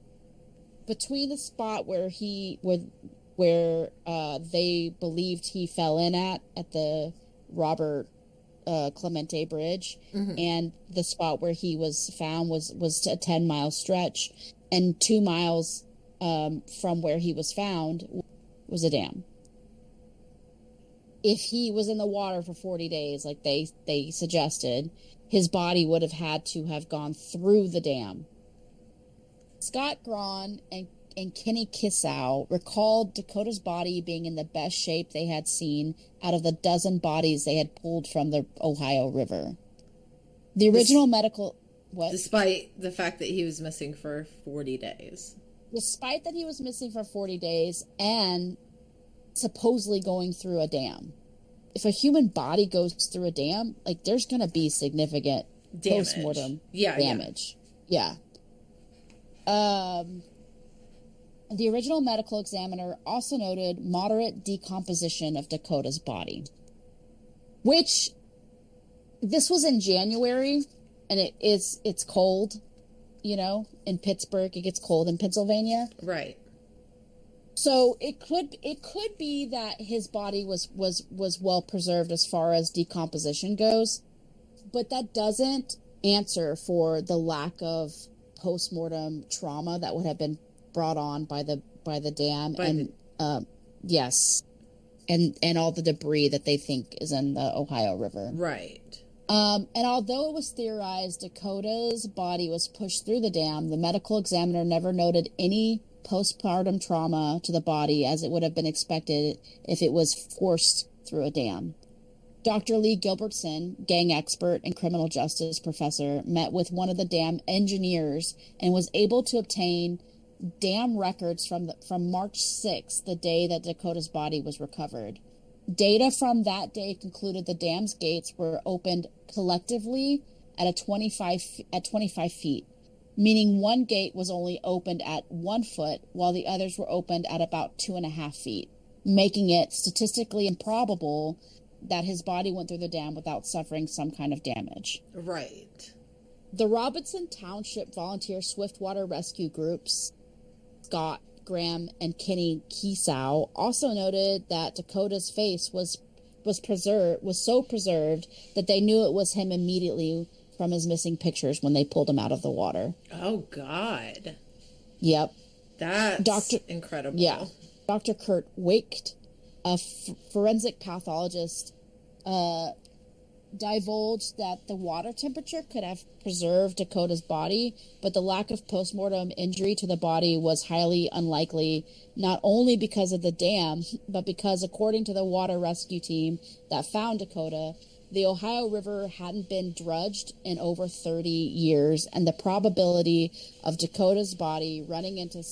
between the spot where they believed he fell in at the Robert Clemente Bridge, and the spot where he was found was a 10-mile stretch, and 2 miles from where he was found was a dam. If he was in the water for 40 days, like they suggested, his body would have had to have gone through the dam. Scott Braun and Kenny Kissow recalled Dakota's body being in the best shape they had seen out of the dozen bodies they had pulled from the Ohio River. The original medical... What? Despite the fact that he was missing for 40 days. Despite that he was missing for 40 days and supposedly going through a dam. If a human body goes through a dam, like, there's going to be significant post-mortem damage. Yeah. The original medical examiner also noted moderate decomposition of Dakota's body. Which, this was in January, and it's cold, you know, in Pittsburgh. It gets cold in Pennsylvania. Right. So it could be that his body was well preserved as far as decomposition goes, but that doesn't answer for the lack of post-mortem trauma that would have been brought on by the dam yes, and all the debris that they think is in the Ohio River. Right. And although it was theorized Dakota's body was pushed through the dam, the medical examiner never noted any postpartum trauma to the body as it would have been expected if it was forced through a dam. Dr. Lee Gilbertson, gang expert and criminal justice professor, met with one of the dam engineers and was able to obtain dam records from March 6th, the day that Dakota's body was recovered. Data from that day concluded the dam's gates were opened collectively at 25 feet, meaning one gate was only opened at 1 foot while the others were opened at about 2.5 feet, making it statistically improbable that his body went through the dam without suffering some kind of damage. Right. The Robinson Township Volunteer Swiftwater Rescue Groups, Scott, Graham, and Kenny Keesow, also noted that Dakota's face was so preserved that they knew it was him immediately from his missing pictures when they pulled him out of the water. Oh, God. Yep. That's incredible. Yeah. Dr. Kurt Wicht, a forensic pathologist, divulged that the water temperature could have preserved Dakota's body, but the lack of postmortem injury to the body was highly unlikely, not only because of the dam, but because, according to the water rescue team that found Dakota, the Ohio River hadn't been dredged in over 30 years, and the probability of Dakota's body running into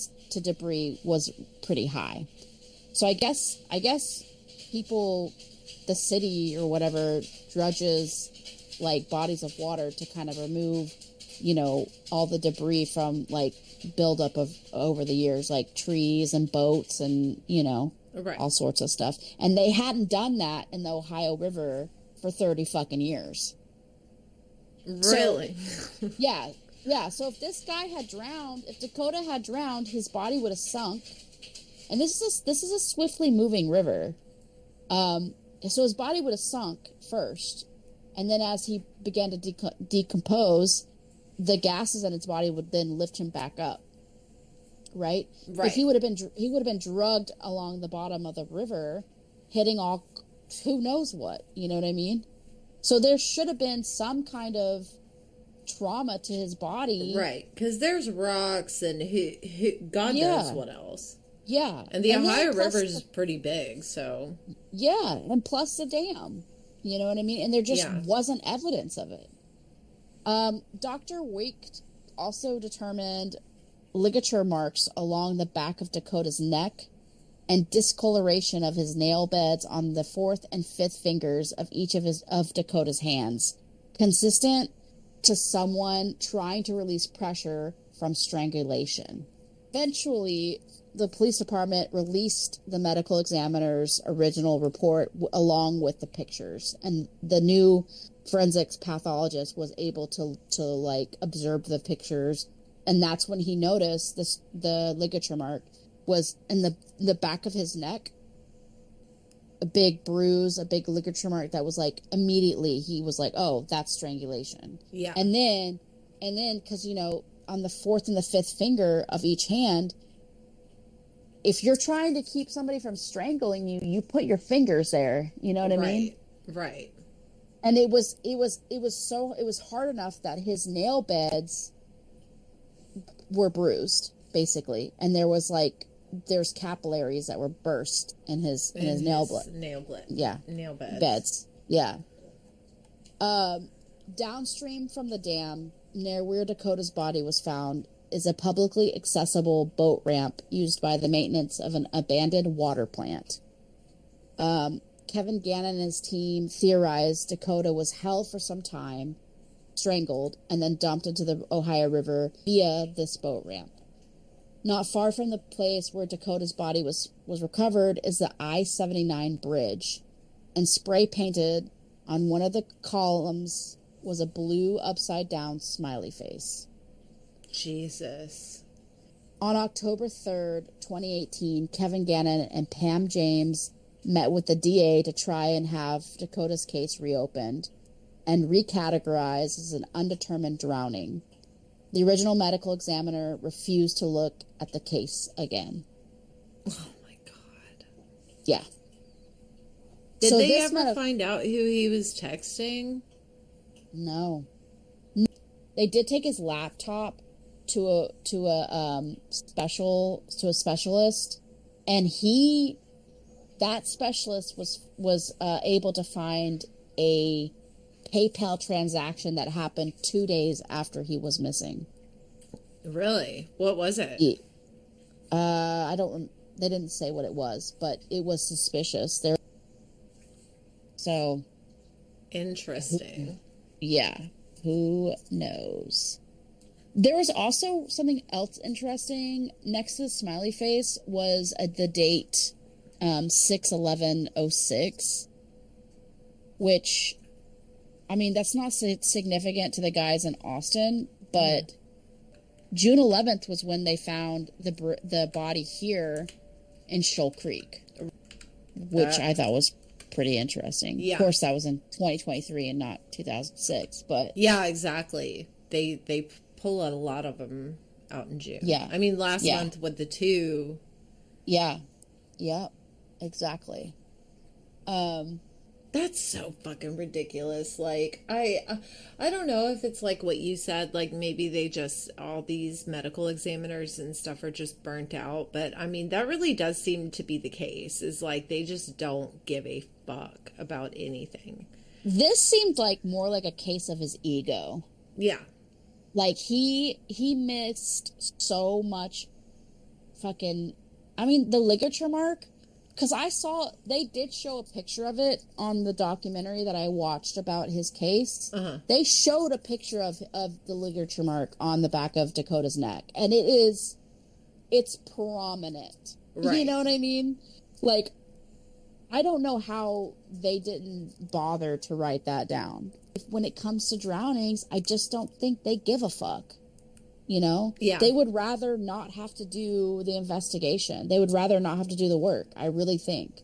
debris was pretty high. So I guess people, the city or whatever, dredges like bodies of water to kind of remove, all the debris from like buildup of over the years, like trees and boats and, right. all sorts of stuff. And they hadn't done that in the Ohio River for 30 fucking years. Really? So, yeah. So if this guy had drowned, if Dakota had drowned, his body would have sunk. And this is a swiftly moving river. So his body would have sunk first, and then as he began to decompose, the gases in his body would then lift him back up. Right. But he would have been drugged along the bottom of the river, hitting all who knows what. You know what I mean? So there should have been some kind of trauma to his body. Right, because there's rocks and God knows what else. Yeah. And the Ohio River is pretty big, so. Yeah, and plus the dam. You know what I mean? And there just wasn't evidence of it. Dr. Wicht also determined ligature marks along the back of Dakota's neck and discoloration of his nail beds on the 4th and 5th fingers of each of Dakota's hands, consistent to someone trying to release pressure from strangulation. Eventually, the police department released the medical examiner's original report along with the pictures, and the new forensics pathologist was able to like observe the pictures, and that's when he noticed the ligature mark was in the back of his neck, a big bruise, a big ligature mark that was like immediately he was like, oh, that's strangulation. Yeah. And then because on the 4th and the 5th finger of each hand, if you're trying to keep somebody from strangling you, you put your fingers there. You know what I mean? Right. And it was hard enough that his nail beds were bruised, basically, and there's capillaries that were burst in his nail bed. Yeah. Nail beds. Beds. Yeah. Downstream from the dam, near where Dakota's body was found, is a publicly accessible boat ramp used by the maintenance of an abandoned water plant. Kevin Gannon and his team theorized Dakota was held for some time, strangled, and then dumped into the Ohio River via this boat ramp. Not far from the place where Dakota's body was recovered is the I-79 bridge, and spray painted on one of the columns was a blue upside-down smiley face. Jesus. On October 3rd, 2018, Kevin Gannon and Pam James met with the DA to try and have Dakota's case reopened and recategorized as an undetermined drowning. The original medical examiner refused to look at the case again. Oh my God. Yeah. Did they ever find out who he was texting? No. They did take his laptop to a specialist, and that specialist was able to find a PayPal transaction that happened 2 days after he was missing. Really? What was it? They didn't say what it was, but it was suspicious. So interesting. Yeah, who knows? There was also something else interesting. Next to the smiley face was the date 6/11/06, which, I mean, that's not significant to the guys in Austin, but June 11th was when they found the body here in Shoal Creek, which I thought was pretty interesting. Yeah. Of course, that was in 2023 and not 2006, but... Yeah, exactly. They pull a lot of them out in June. Yeah. I mean, last month with the 2. Yeah. Yeah, exactly. That's so fucking ridiculous. Like, I don't know if it's like what you said, like maybe they just, all these medical examiners and stuff are just burnt out. But I mean, that really does seem to be the case, is like they just don't give a fuck about anything. This seemed like more like a case of his ego. Yeah. Like he missed so much fucking, I mean, the ligature mark. Because they did show a picture of it on the documentary that I watched about his case. Uh-huh. They showed a picture of the ligature mark on the back of Dakota's neck. And it's prominent. Right. You know what I mean? Like, I don't know how they didn't bother to write that down. When it comes to drownings, I just don't think they give a fuck. You know? Yeah. They would rather not have to do the investigation. They would rather not have to do the work. I really think.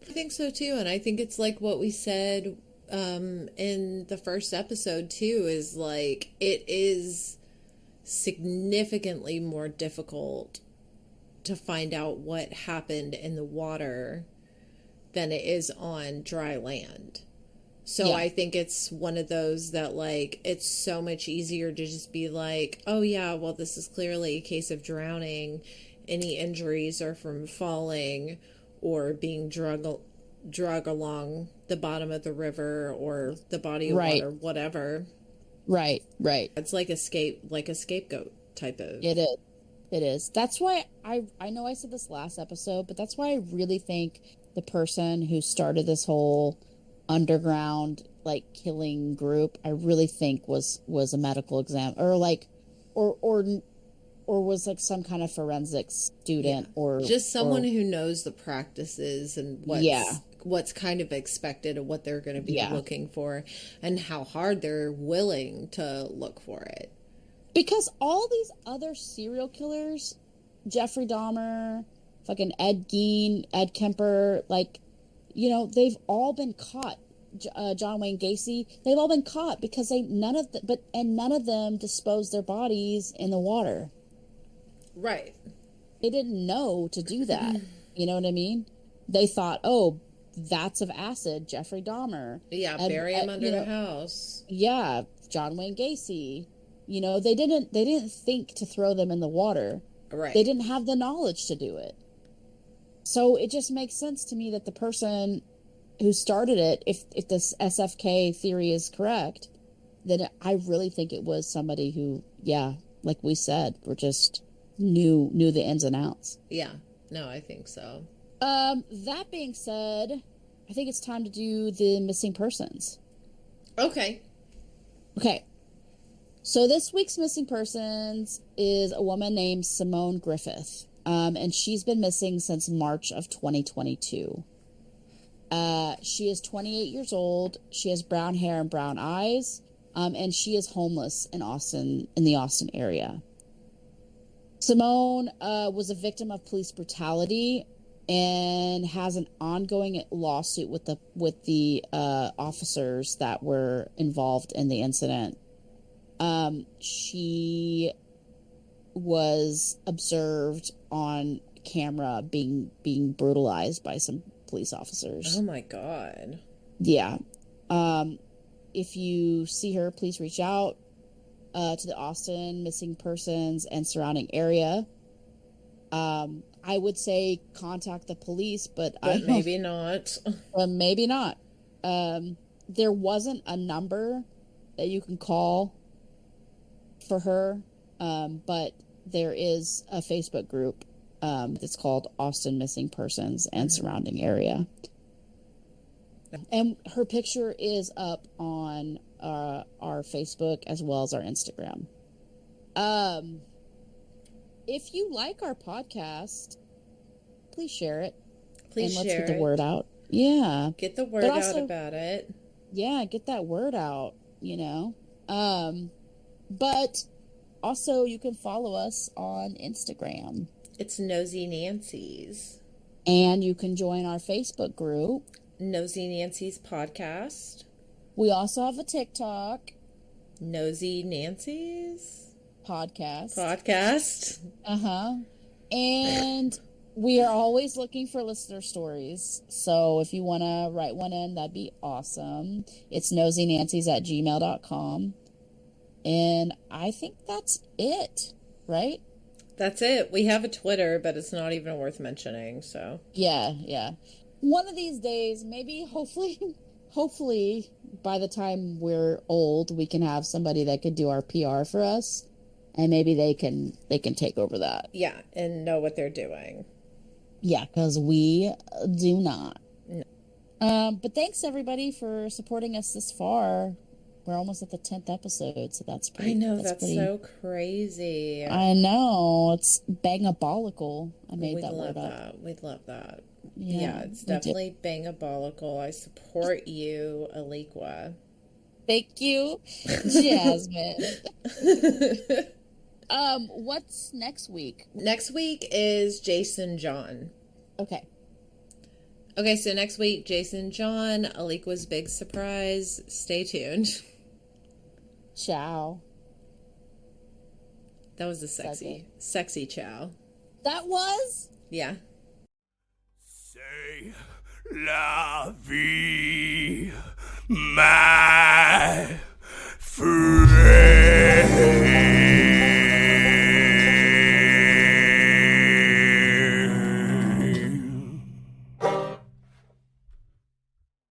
I think so too. And I think it's like what we said in the first episode too, is like it is significantly more difficult to find out what happened in the water than it is on dry land. So Yeah. I think it's one of those that, like, it's so much easier to just be like, oh yeah, well, this is clearly a case of drowning. Any injuries are from falling or being drug along the bottom of the river or the body of water, whatever. Right. It's like a scapegoat type of. It is. That's why I know I said this last episode, but that's why I really think the person who started this whole underground like killing group, I really think was a medical exam or was like some kind of forensics student or just someone who knows the practices and what's kind of expected and what they're going to be looking for and how hard they're willing to look for it. Because all these other serial killers, Jeffrey Dahmer, fucking Ed Gein, Ed Kemper, like, you know, they've all been caught. John Wayne Gacy, they've all been caught because none of them disposed their bodies in the water. Right. They didn't know to do that. You know what I mean? They thought, oh, vats of acid, Jeffrey Dahmer. Yeah, bury him under the house. Yeah, John Wayne Gacy. You know, they didn't think to throw them in the water. Right. They didn't have the knowledge to do it. So it just makes sense to me that the person who started it, if this SFK theory is correct, then I really think it was somebody who, like we said, were just knew the ins and outs. Yeah, no, I think so. That being said, I think it's time to do the missing persons. Okay. So this week's missing persons is a woman named Simone Griffith. And she's been missing since March of 2022. She is 28 years old. She has brown hair and brown eyes. And she is homeless in the Austin area. Simone was a victim of police brutality and has an ongoing lawsuit with the officers that were involved in the incident. She was observed on camera being brutalized by some police officers. Oh my God. Yeah. If you see her, please reach out to the Austin missing persons and surrounding area. I would say contact the police, but maybe not. Maybe not. There wasn't a number that you can call for her, but there is a Facebook group that's called Austin Missing Persons and Surrounding Area. And her picture is up on our Facebook as well as our Instagram. If you like our podcast, please share it. Please and share let's get it. the word out. Yeah. Get the word out about it. Yeah, get that word out, you know. But also you can follow us on Instagram. It's Nosy Nancy's. And you can join our Facebook group. Nosy Nancy's Podcast. We also have a TikTok. Nosy Nancy's Podcast. Uh-huh. And we are always looking for listener stories. So if you want to write one in, that'd be awesome. It's nosynancy's@gmail.com. And I think that's it, right? That's it. We have a Twitter, but it's not even worth mentioning, so. Yeah. One of these days, maybe, hopefully, by the time we're old, we can have somebody that could do our PR for us. And maybe they can take over that. Yeah, and know what they're doing. Yeah, because we do not. No. But thanks, everybody, for supporting us this far. We're almost at the 10th episode, so that's pretty... I know, that's so crazy. I know, it's bangabolical. I made that word up. We'd love that. Yeah, it's definitely bangabolical. I support you, Alequah. Thank you, Jasmine. What's next week? Next week is Jason John. Okay, so next week, Jason John, Alequah's big surprise. Stay tuned. ciao. That was a sexy ciao. That was? Yeah. C'est la vie, ma